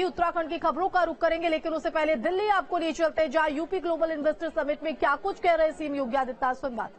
अभी उत्तराखंड की खबरों का रुख करेंगे, लेकिन उससे पहले दिल्ली आपको लिए चलते हैं, जहां यूपी ग्लोबल इन्वेस्टर समिट में क्या कुछ कह रहे सीएम योगी आदित्यनाथ। सुन बात।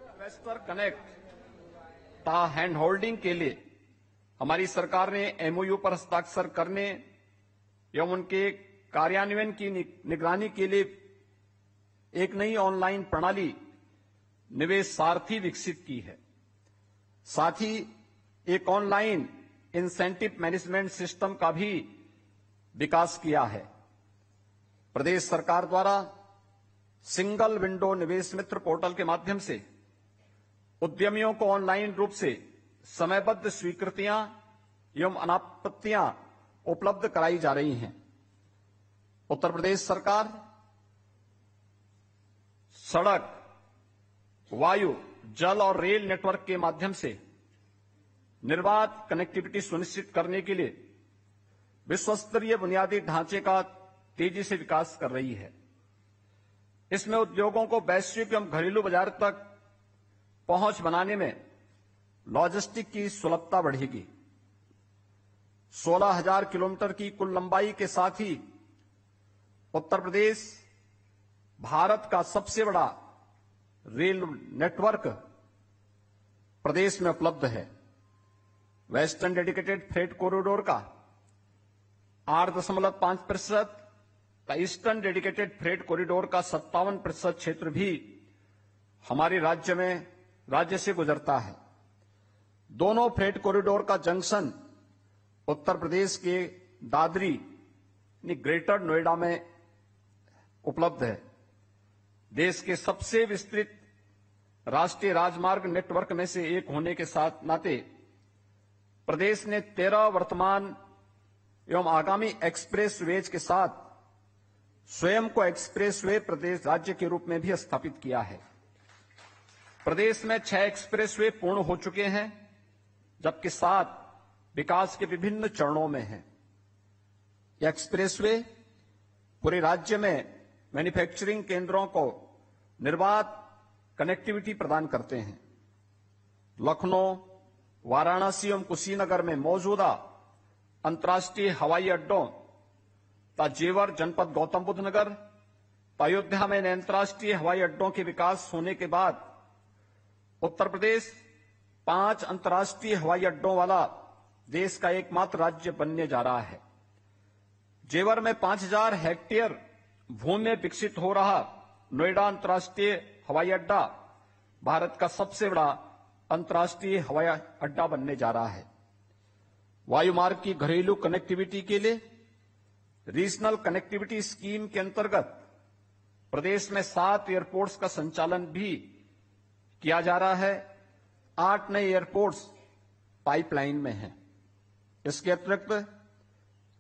इन्वेस्टर कनेक्ट का हैंड होल्डिंग के लिए हमारी सरकार ने एमओयू पर हस्ताक्षर करने एवं उनके कार्यान्वयन की निगरानी के लिए एक नई ऑनलाइन प्रणाली निवेश सारथी विकसित की है। साथ ही एक ऑनलाइन इंसेंटिव मैनेजमेंट सिस्टम का भी विकास किया है। प्रदेश सरकार द्वारा सिंगल विंडो निवेश मित्र पोर्टल के माध्यम से उद्यमियों को ऑनलाइन रूप से समयबद्ध स्वीकृतियां एवं अनापत्तियां उपलब्ध कराई जा रही हैं। उत्तर प्रदेश सरकार सड़क, वायु, जल और रेल नेटवर्क के माध्यम से निर्बाध कनेक्टिविटी सुनिश्चित करने के लिए विश्वस्तरीय बुनियादी ढांचे का तेजी से विकास कर रही है। इसमें उद्योगों को वैश्विक एवं घरेलू बाजार तक पहुंच बनाने में लॉजिस्टिक की सुलभता बढ़ेगी। 16,000 किलोमीटर की कुल लंबाई के साथ ही उत्तर प्रदेश भारत का सबसे बड़ा रेल नेटवर्क प्रदेश में उपलब्ध है। वेस्टर्न डेडिकेटेड फ्रेट कॉरिडोर का 8.5%, ईस्टर्न डेडिकेटेड फ्रेट कॉरिडोर का 57% क्षेत्र भी हमारे राज्य से गुजरता है। दोनों फ्रेट कॉरिडोर का जंक्शन उत्तर प्रदेश के दादरी ग्रेटर नोएडा में उपलब्ध है। देश के सबसे विस्तृत राष्ट्रीय राजमार्ग नेटवर्क में से एक होने के साथ नाते प्रदेश ने 13 वर्तमान एवं आगामी एक्सप्रेसवेज के साथ स्वयं को एक्सप्रेसवे प्रदेश राज्य के रूप में भी स्थापित किया है। प्रदेश में 6 एक्सप्रेसवे पूर्ण हो चुके हैं, जबकि 7 विकास के विभिन्न चरणों में हैं। यह एक्सप्रेसवे पूरे राज्य में मैन्युफैक्चरिंग केंद्रों को निर्बाध कनेक्टिविटी प्रदान करते हैं। लखनऊ, वाराणसी एवं कुशीनगर में मौजूदा अंतर्राष्ट्रीय हवाई अड्डों तथा जेवर जनपद गौतम बुद्ध नगर, अयोध्या में अंतर्राष्ट्रीय हवाई अड्डों के विकास होने के बाद उत्तर प्रदेश 5 अंतर्राष्ट्रीय हवाई अड्डों वाला देश का एकमात्र राज्य बनने जा रहा है। जेवर में 5,000 हेक्टेयर भूमि में विकसित हो रहा नोएडा अंतर्राष्ट्रीय हवाई अड्डा भारत का सबसे बड़ा अंतर्राष्ट्रीय हवाई अड्डा बनने जा रहा है। वायुमार्ग की घरेलू कनेक्टिविटी के लिए रीजनल कनेक्टिविटी स्कीम के अंतर्गत प्रदेश में 7 एयरपोर्ट्स का संचालन भी किया जा रहा है। 8 नए एयरपोर्ट्स पाइपलाइन में हैं। इसके अतिरिक्त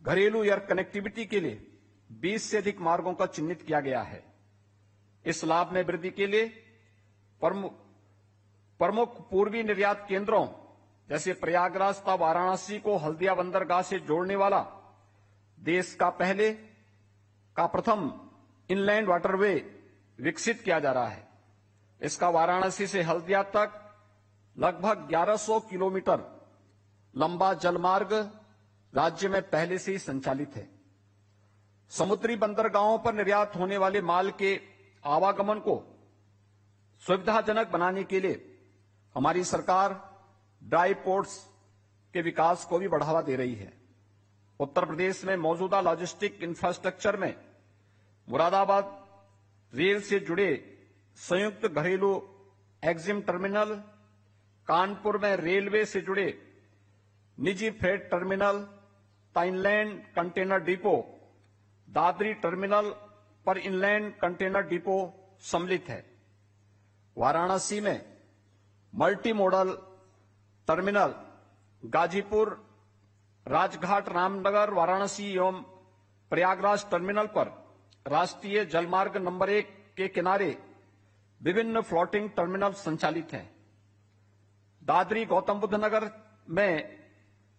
घरेलू एयर कनेक्टिविटी के लिए 20 से अधिक मार्गों का चिन्हित किया गया है। इस लाभ में वृद्धि के लिए प्रमुख पूर्वी निर्यात केंद्रों जैसे प्रयागराज तथा वाराणसी को हल्दिया बंदरगाह से जोड़ने वाला देश का प्रथम इनलैंड वाटरवे विकसित किया जा रहा है। इसका वाराणसी से हल्दिया तक लगभग 1100 किलोमीटर लंबा जलमार्ग राज्य में पहले से ही संचालित है। समुद्री बंदरगाहों पर निर्यात होने वाले माल के आवागमन को सुविधाजनक बनाने के लिए हमारी सरकार ड्राई पोर्ट्स के विकास को भी बढ़ावा दे रही है। उत्तर प्रदेश में मौजूदा लॉजिस्टिक इंफ्रास्ट्रक्चर में मुरादाबाद रेल से जुड़े संयुक्त घरेलू एक्जिम टर्मिनल, कानपुर में रेलवे से जुड़े निजी freight terminal, inland container depot, Dadri terminal पर इनलैंड कंटेनर डिपो सम्मिलित है। वाराणसी में multi modal terminal Ghazipur, Rajghat, Ramnagar, Varanasi एवं प्रयागराज टर्मिनल पर राष्ट्रीय जलमार्ग नंबर 1 के किनारे विभिन्न फ्लोटिंग टर्मिनल संचालित हैं। दादरी गौतम बुद्ध नगर में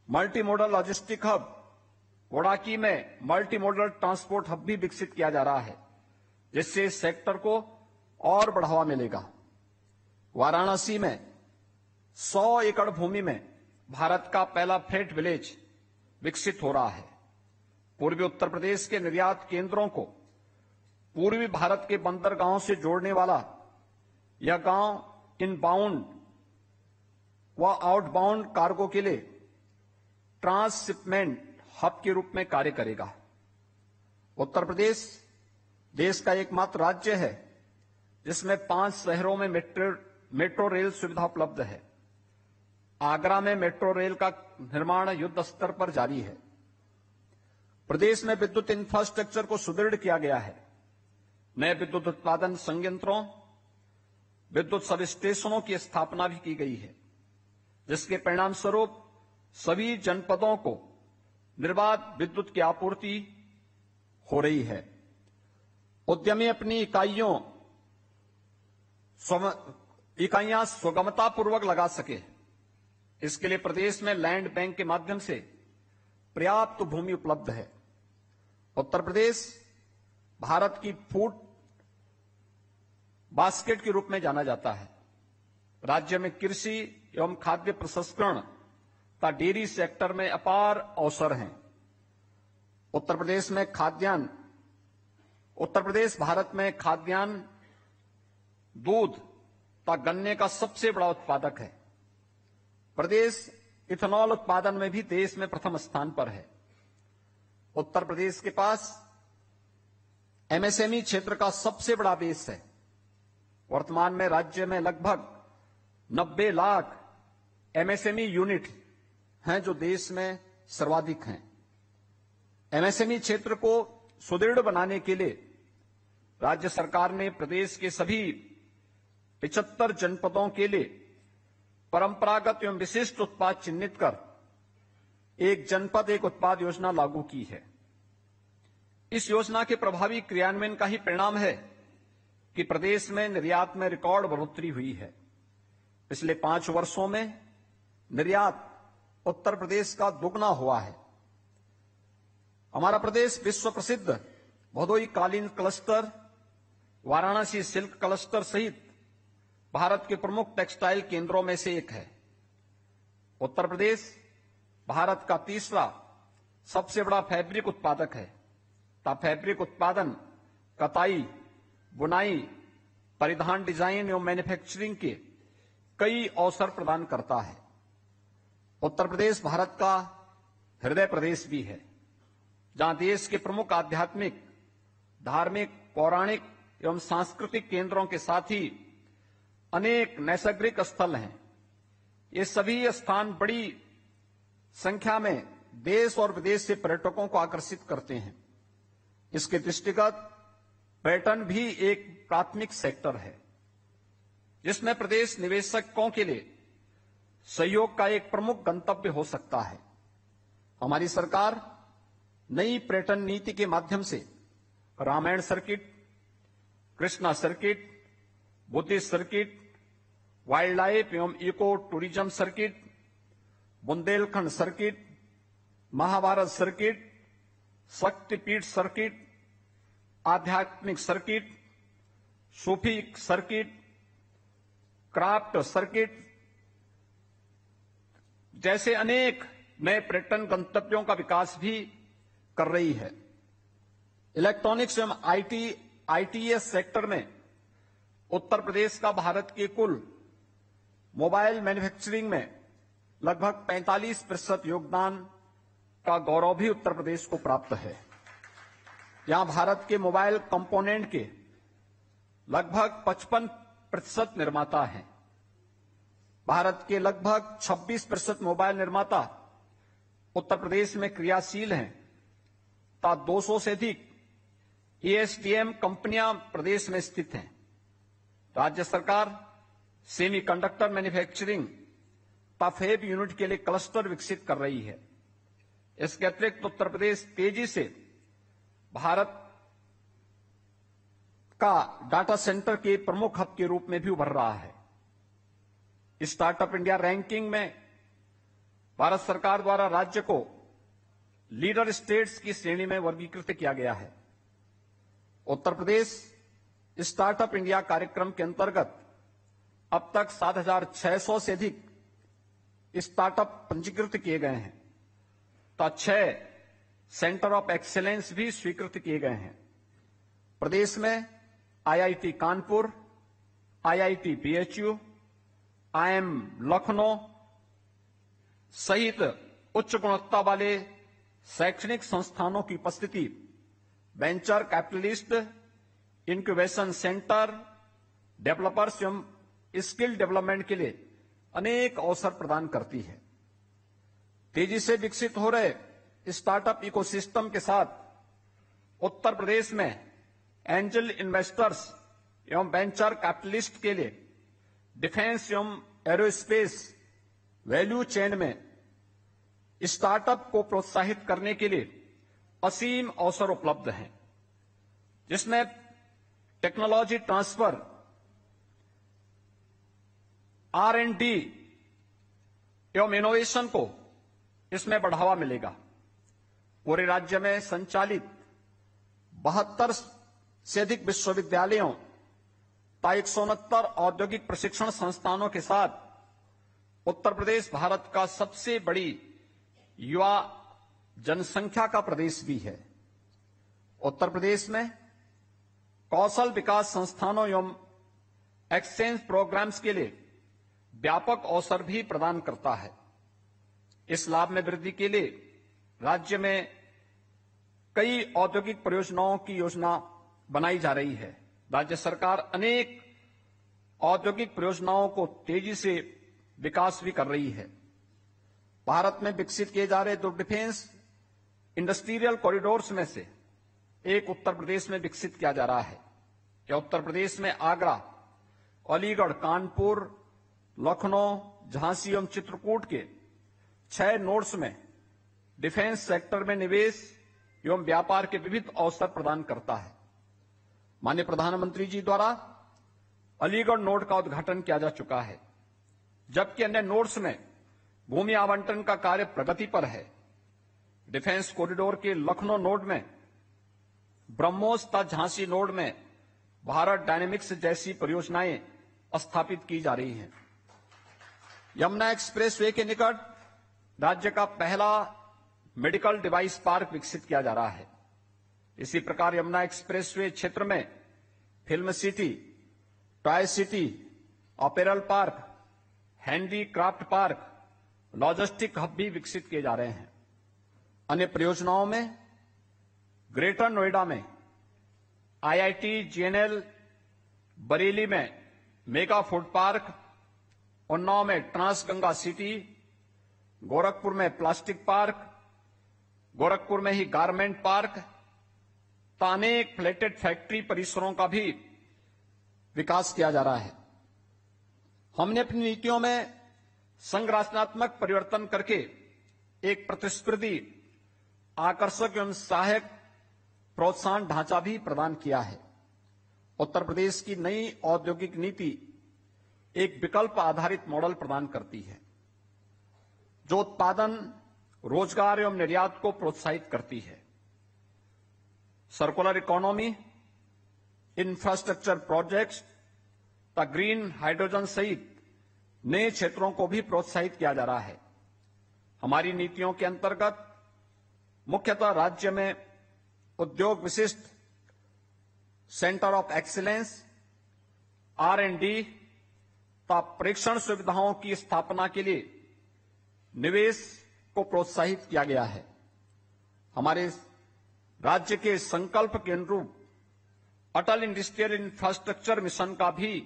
मल्टी मॉडल लॉजिस्टिक हब, वोडाकी में मल्टी मॉडल ट्रांसपोर्ट हब भी विकसित किया जा रहा है, जिससे इस सेक्टर को और बढ़ावा मिलेगा। वाराणसी में 100 एकड़ भूमि में भारत का पहला फ्रेट विलेज विकसित हो रहा है। पूर्वी उत्तर प्रदेश के निर्यात केंद्रों को पूर्वी भारत के बंदरगाहों से जोड़ने वाला यह गांव इनबाउंड व आउटबाउंड कार्गो के लिए ट्रांसशिपमेंट हब के रूप में कार्य करेगा। उत्तर प्रदेश देश का एकमात्र राज्य है जिसमें 5 शहरों में मेट्रो रेल सुविधा उपलब्ध है। आगरा में मेट्रो रेल का निर्माण युद्ध स्तर पर जारी है। प्रदेश में विद्युत इंफ्रास्ट्रक्चर को सुदृढ़ किया गया है। नए विद्युत उत्पादन संयंत्रों, विद्युत सब स्टेशनों की स्थापना भी की गई है, जिसके परिणाम स्वरूप सभी जनपदों को निर्बाध विद्युत की आपूर्ति हो रही है। उद्यमी अपनी इकाइयां सुगमतापूर्वक लगा सके, इसके लिए प्रदेश में लैंड बैंक के माध्यम से पर्याप्त भूमि उपलब्ध है। उत्तर प्रदेश भारत की फूड बास्केट के रूप में जाना जाता है। राज्य में कृषि एवं खाद्य प्रसंस्करण तथा डेयरी सेक्टर में अपार अवसर हैं। उत्तर प्रदेश भारत में खाद्यान्न, दूध तथा गन्ने का सबसे बड़ा उत्पादक है। प्रदेश इथेनॉल उत्पादन में भी देश में प्रथम स्थान पर है। उत्तर प्रदेश के पास एमएसएमई क्षेत्र का सबसे बड़ा बेस है। वर्तमान में राज्य में लगभग 90 लाख एमएसएमई यूनिट हैं जो देश में सर्वाधिक हैं। एमएसएमई क्षेत्र को सुदृढ़ बनाने के लिए राज्य सरकार ने प्रदेश के सभी 75 जनपदों के लिए परंपरागत एवं विशिष्ट उत्पाद चिन्हित कर एक जनपद एक उत्पाद योजना लागू की है। इस योजना के प्रभावी क्रियान्वयन का ही परिणाम है कि प्रदेश में निर्यात में रिकॉर्ड बढ़ोतरी हुई है। पिछले 5 वर्षों में निर्यात उत्तर प्रदेश का दुगना हुआ है। हमारा प्रदेश विश्व प्रसिद्ध भदोही कालीन क्लस्टर, वाराणसी सिल्क क्लस्टर सहित भारत के प्रमुख टेक्सटाइल केंद्रों में से एक है। उत्तर प्रदेश भारत का तीसरा सबसे बड़ा फैब्रिक उत्पादक है तथा फैब्रिक उत्पादन, कताई, बुनाई, परिधान डिजाइन एवं मैन्युफैक्चरिंग के कई अवसर प्रदान करता है। उत्तर प्रदेश भारत का हृदय प्रदेश भी है, जहां देश के प्रमुख आध्यात्मिक, धार्मिक, पौराणिक एवं सांस्कृतिक केंद्रों के साथ ही अनेक नैसर्गिक स्थल हैं। ये सभी स्थान बड़ी संख्या में देश और विदेश से पर्यटकों को आकर्षित करते हैं। इसके दृष्टिगत पर्यटन भी एक प्राथमिक सेक्टर है, जिसमें प्रदेश निवेशकों के लिए सहयोग का एक प्रमुख गंतव्य हो सकता है। हमारी सरकार नई पर्यटन नीति के माध्यम से Ramayan circuit, Krishna circuit, Buddhist circuit, wildlife एवं eco tourism circuit, Bundelkhand circuit, Mahabharat circuit, Shaktipeeth circuit, आध्यात्मिक circuit, Sufi circuit, craft circuit जैसे अनेक नए पर्यटन गंतव्यों का विकास भी कर रही है। इलेक्ट्रॉनिक्स एवं आईटीएस सेक्टर में उत्तर प्रदेश का भारत के कुल मोबाइल मैन्युफैक्चरिंग में लगभग 45% योगदान का गौरव भी उत्तर प्रदेश को प्राप्त है। यहां भारत के मोबाइल कंपोनेंट के लगभग 55% निर्माता हैं। भारत के लगभग 26% मोबाइल निर्माता उत्तर प्रदेश में क्रियाशील हैं तथा 200 से अधिक एएसडीएम कंपनियां प्रदेश में स्थित हैं। राज्य सरकार सेमीकंडक्टर मैन्युफैक्चरिंग तथा फैब यूनिट के लिए क्लस्टर विकसित कर रही है। इसके अतिरिक्त उत्तर प्रदेश तेजी से भारत का डाटा सेंटर के प्रमुख हब के रूप में भी उभर रहा है। स्टार्टअप इंडिया रैंकिंग में भारत सरकार द्वारा राज्य को लीडर स्टेट्स की श्रेणी में वर्गीकृत किया गया है। उत्तर प्रदेश स्टार्टअप इंडिया कार्यक्रम के अंतर्गत अब तक 7,600 से अधिक स्टार्टअप पंजीकृत किए गए हैं तथा 6 सेंटर ऑफ एक्सीलेंस भी स्वीकृत किए गए हैं। प्रदेश में IIT Kanpur, IIT BHU, IIM Lucknow सहित उच्च गुणवत्ता वाले शैक्षणिक संस्थानों की उपस्थिति venture capitalist, incubation centre, developers एवं स्किल डेवलपमेंट के लिए अनेक अवसर प्रदान करती है। तेजी से विकसित हो रहे स्टार्टअप इकोसिस्टम के साथ उत्तर प्रदेश में एंजल इन्वेस्टर्स एवं वेंचर कैपिटलिस्ट के लिए डिफेंस एवं एरोस्पेस वैल्यू चेन में स्टार्टअप को प्रोत्साहित करने के लिए असीम अवसर उपलब्ध हैं, जिसमें टेक्नोलॉजी ट्रांसफर, R&D एवं इनोवेशन को इसमें बढ़ावा मिलेगा। पूरे राज्य में संचालित 72 से अधिक विश्वविद्यालयों तथा 169 औद्योगिक प्रशिक्षण संस्थानों के साथ उत्तर प्रदेश भारत का सबसे बड़ी युवा जनसंख्या का प्रदेश भी है। उत्तर प्रदेश में कौशल विकास संस्थानों एवं एक्सचेंज प्रोग्राम्स के लिए व्यापक अवसर भी प्रदान करता है। इस लाभ में वृद्धि के लिए राज्य में कई औद्योगिक परियोजनाओं की योजना बनाई जा रही है। राज्य सरकार अनेक औद्योगिक परियोजनाओं को तेजी से विकास भी कर रही है। भारत में विकसित किए जा रहे 2 डिफेंस इंडस्ट्रियल कॉरिडोर्स में से एक उत्तर प्रदेश में विकसित किया जा रहा है। यह उत्तर प्रदेश में आगरा, अलीगढ़, कानपुर, लखनऊ, झांसी एवं चित्रकूट के 6 नोड्स में डिफेंस सेक्टर में निवेश एवं व्यापार के विविध अवसर प्रदान करता है। माननीय प्रधानमंत्री जी द्वारा अलीगढ़ नोड का उद्घाटन किया जा चुका है, जबकि अन्य नोड्स में भूमि आवंटन का कार्य प्रगति पर है। डिफेंस कॉरिडोर के लखनऊ नोड में ब्रह्मोस तथा झांसी नोड में भारत डायनेमिक्स जैसी परियोजनाएं स्थापित की जा रही हैं। यमुना एक्सप्रेसवे के निकट राज्य का पहला मेडिकल डिवाइस पार्क विकसित किया जा रहा है। इसी प्रकार यमुना एक्सप्रेसवे क्षेत्र में film city, toy city, apparel park, handicraft park, logistic hub भी विकसित किए जा रहे हैं। अन्य परियोजनाओं में ग्रेटर नोएडा में आईआईटी जीएनएल, बरेली में मेगा फूड पार्क, उन्नाव में ट्रांस गंगा सिटी, गोरखपुर में प्लास्टिक पार्क, गोरखपुर में ही गारमेंट पार्क, अनेक फ्लैटेड फैक्ट्री परिसरों का भी विकास किया जा रहा है। हमने अपनी नीतियों में संरचनात्मक परिवर्तन करके एक प्रतिस्पर्धी, आकर्षक एवं सहायक प्रोत्साहन ढांचा भी प्रदान किया है। उत्तर प्रदेश की नई औद्योगिक नीति एक विकल्प आधारित मॉडल प्रदान करती है, जो उत्पादन, रोजगार एवं निर्यात को प्रोत्साहित करती है। सर्कुलर इकोनॉमी, इंफ्रास्ट्रक्चर प्रोजेक्ट्स तथा ग्रीन हाइड्रोजन सहित नए क्षेत्रों को भी प्रोत्साहित किया जा रहा है। हमारी नीतियों के अंतर्गत मुख्यतः राज्य में उद्योग विशिष्ट सेंटर ऑफ एक्सीलेंस, R&D तथा परीक्षण सुविधाओं की स्थापना के लिए निवेश को प्रोत्साहित किया गया है। हमारे राज्य के संकल्प के अनुरूप अटल इंडस्ट्रियल इंफ्रास्ट्रक्चर मिशन का भी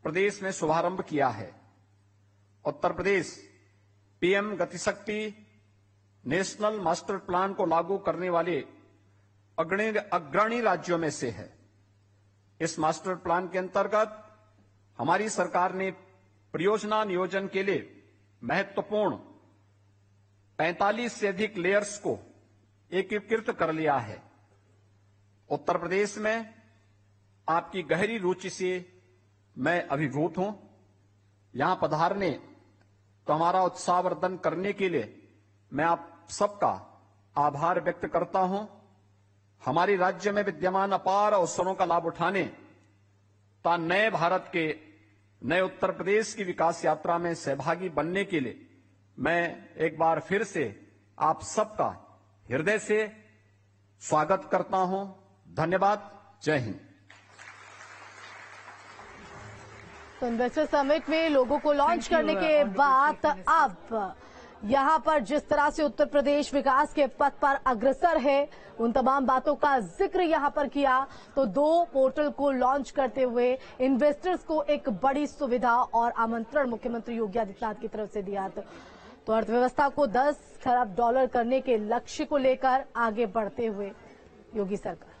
प्रदेश में शुभारंभ किया है। Uttar Pradesh PM Gati Shakti national master plan को लागू करने वाले अग्रणी राज्यों में से है। इस मास्टर प्लान के अंतर्गत हमारी सरकार ने परियोजना नियोजन के लिए महत्वपूर्ण 45 से अधिक लेयर्स को एकीकृत कर लिया है। उत्तर प्रदेश में आपकी गहरी रुचि से मैं अभिभूत हूं। यहां पधारने तो हमारा उत्साहवर्धन करने के लिए मैं आप सबका आभार व्यक्त करता हूं। हमारे राज्य में विद्यमान अपार अवसरों का लाभ उठाने तथा नए भारत के, नए उत्तर प्रदेश की विकास यात्रा में सहभागी बनने के लिए मैं एक बार फिर से आप सबका हृदय से स्वागत करता हूं। धन्यवाद। जय हिंद। तो इन्वेस्टर समिट में लोगों को लॉन्च करने के बाद अब यहां पर जिस तरह से उत्तर प्रदेश विकास के पथ पर अग्रसर है, उन तमाम बातों का जिक्र यहां पर किया। तो 2 पोर्टल को लॉन्च करते हुए इन्वेस्टर्स को एक बड़ी सुविधा और आमंत्रण मुख्यमंत्री योगी आदित्यनाथ की तरफ से दिया। तो अर्थव्यवस्था को $10 खरब करने के लक्ष्य को लेकर आगे बढ़ते हुए योगी सरकार।